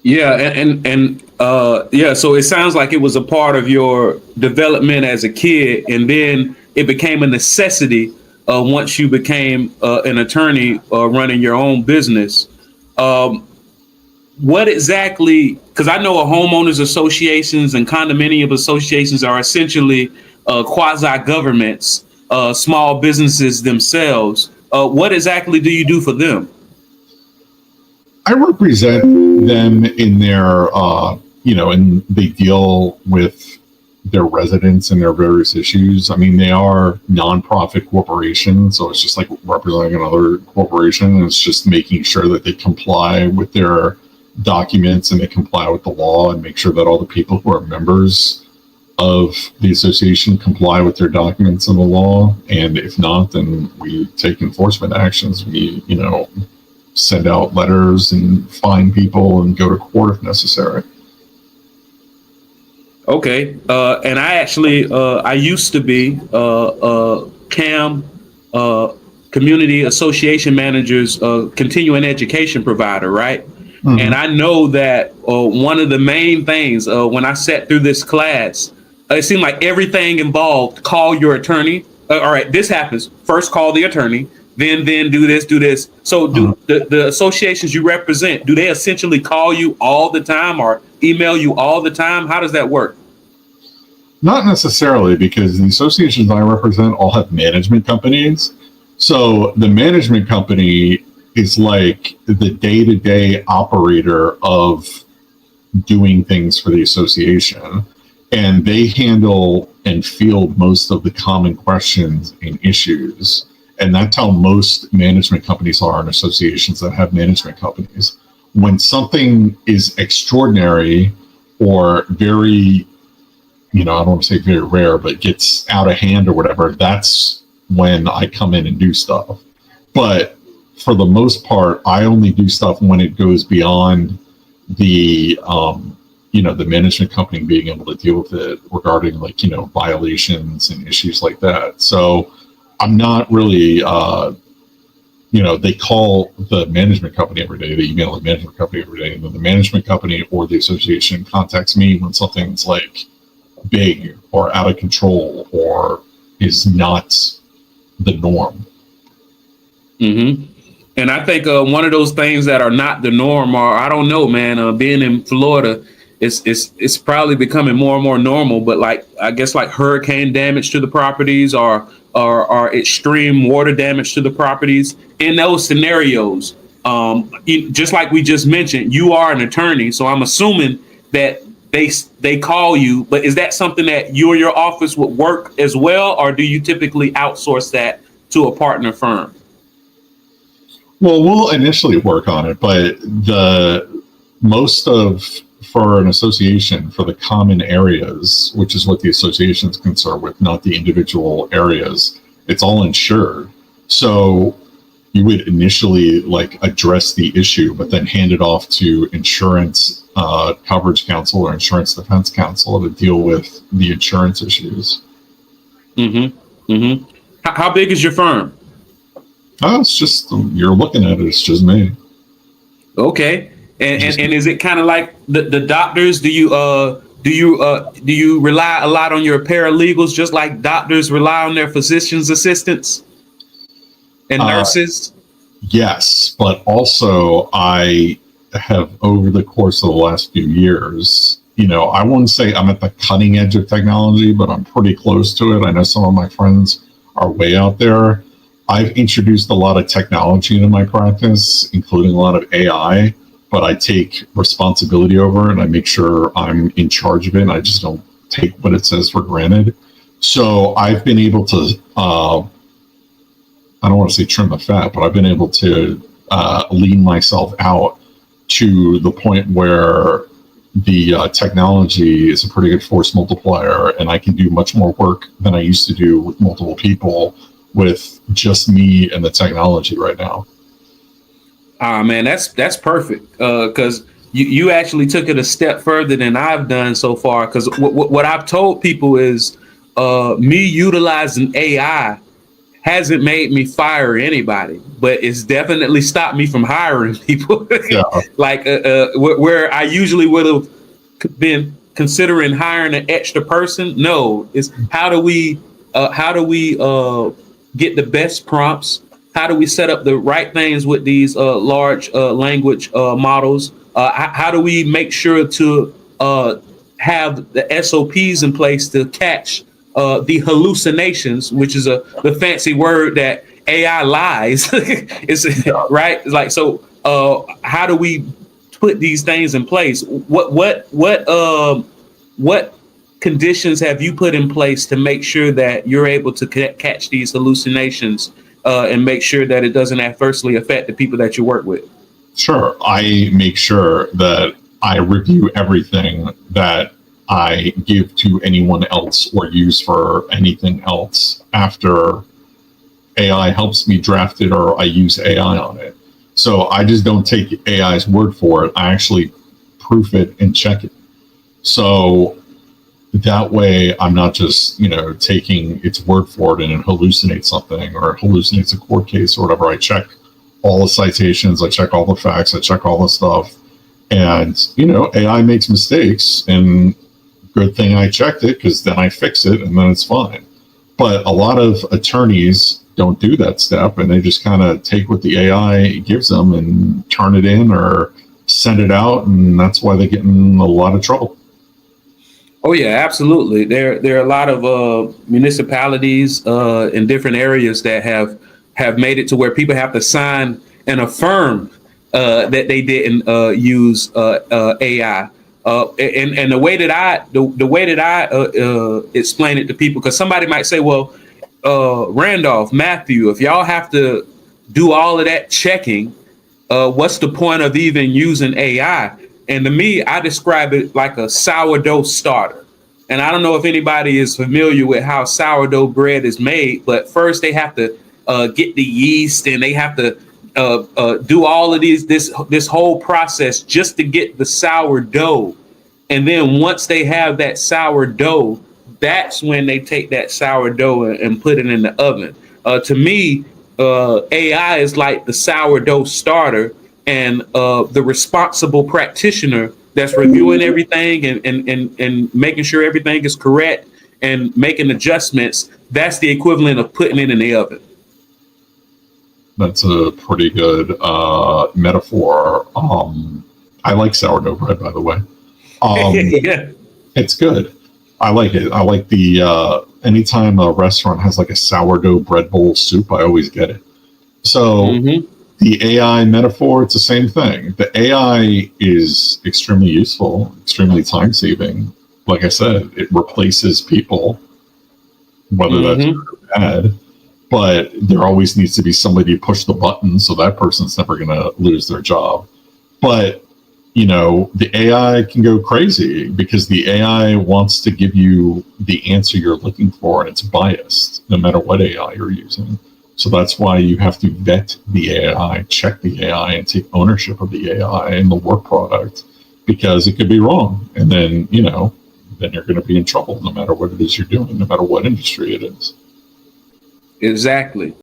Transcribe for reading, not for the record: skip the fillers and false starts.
Yeah, yeah. So it sounds like it was a part of your development as a kid, and then it became a necessity once you became an attorney running your own business. Um, what exactly? Because I know homeowners associations and condominium associations are essentially quasi governments, small businesses themselves. What exactly do you do for them? I represent them in their, and they deal with their residents and their various issues. I mean, they are nonprofit corporations, so it's just like representing another corporation. It's just making sure that they comply with their documents and they comply with the law and make sure that all the people who are members of the association comply with their documents and the law. And if not, then we take enforcement actions. We, send out letters and fine people and go to court if necessary. Okay, and I actually I used to be CAM, Community Association Managers, continuing education provider, right? Mm-hmm. And I know that one of the main things when I sat through this class, it seemed like everything involved call your attorney. All right, this happens. First, call the attorney. Then do this, do this. So do the associations you represent, do they essentially call you all the time or email you all the time? How does that work? Not necessarily, because the associations I represent all have management companies. So the management company is like the day-to-day operator of doing things for the association. And they handle and field most of the common questions and issues. And that's how most management companies are in associations that have management companies. When something is extraordinary or very, I don't want to say very rare, but gets out of hand or whatever, that's when I come in and do stuff. But for the most part, I only do stuff when it goes beyond the, the management company being able to deal with it regarding violations and issues like that. So I'm not really, they call the management company every day, they email the management company every day, and then the management company or the association contacts me when something's like big or out of control or is not the norm. Mm-hmm. And I think one of those things that are not the norm, or I don't know, man, being in Florida, it's probably becoming more and more normal, but I guess hurricane damage to the properties or extreme water damage to the properties. In those scenarios, just like we just mentioned, you are an attorney, so I'm assuming that they call you. But is that something that you or your office would work as well, or do you typically outsource that to a partner firm? Well, we'll initially work on it, but for an association, for the common areas, which is what the association is concerned with, not the individual areas, it's all insured. So you would initially address the issue, but then hand it off to insurance coverage counsel or insurance defense counsel to deal with the insurance issues. Mm-hmm. Mm-hmm. How big is your firm? Oh, it's just, you're looking at it, it's just me. Okay. And is it kind of like the doctors? Do you rely a lot on your paralegals, just like doctors rely on their physician's assistants and nurses? Yes, but also I have, over the course of the last few years, I wouldn't say I'm at the cutting edge of technology, but I'm pretty close to it. I know some of my friends are way out there. I've introduced a lot of technology into my practice, including a lot of AI, but I take responsibility over it and I make sure I'm in charge of it. And I just don't take what it says for granted. So I've been able to, I don't want to say trim the fat, but I've been able to lean myself out to the point where the technology is a pretty good force multiplier, and I can do much more work than I used to do with multiple people with just me and the technology right now. Man, that's perfect. Because you actually took it a step further than I've done so far. Because what I've told people is me utilizing AI hasn't made me fire anybody, but it's definitely stopped me from hiring people. Yeah. Like where I usually would have been considering hiring an extra person. No, it's how do we get the best prompts? How do we set up the right things with these large language models? How do we make sure to have the SOPs in place to catch the hallucinations, which is the fancy word that AI lies. It's right. Like so. How do we put these things in place? What conditions have you put in place to make sure that you're able to catch these hallucinations and make sure that it doesn't adversely affect the people that you work with? Sure. I make sure that I review everything that I give to anyone else or use for anything else after AI helps me draft it or I use AI on it. So I just don't take AI's word for it. I actually proof it and check it. So that way I'm not just, taking its word for it and it hallucinates something or it hallucinates a court case or whatever. I check all the citations, I check all the facts, I check all the stuff. And, AI makes mistakes, and good thing I checked it because then I fix it and then it's fine. But a lot of attorneys don't do that step and they just kind of take what the AI gives them and turn it in or send it out. And that's why they get in a lot of trouble. Oh yeah, absolutely. There are a lot of municipalities in different areas that have made it to where people have to sign and affirm that they didn't use AI. And the way that I explain it to people, because somebody might say, well, Randolph, Matthew, if y'all have to do all of that checking, what's the point of even using AI? And to me, I describe it like a sourdough starter. And I don't know if anybody is familiar with how sourdough bread is made, but first they have to get the yeast and they have to do all of this whole process just to get the sourdough. And then once they have that sourdough, that's when they take that sourdough and put it in the oven. To me, AI is like the sourdough starter, and the responsible practitioner that's reviewing everything and making sure everything is correct and making adjustments. That's the equivalent of putting it in the oven. That's a pretty good metaphor. I like sourdough bread, by the way. Yeah. It's good. I like it. I like the anytime a restaurant has like a sourdough bread bowl soup, I always get it. So the AI metaphor, it's the same thing. The AI is extremely useful, extremely time saving. Like I said, it replaces people, whether that's good or bad. But there always needs to be somebody to push the button, so that person's never going to lose their job. But the AI can go crazy because the AI wants to give you the answer you're looking for, and it's biased no matter what AI you're using. So that's why you have to vet the AI, check the AI, and take ownership of the AI and the work product, because it could be wrong. And then, then you're going to be in trouble no matter what it is you're doing, no matter what industry it is. Exactly.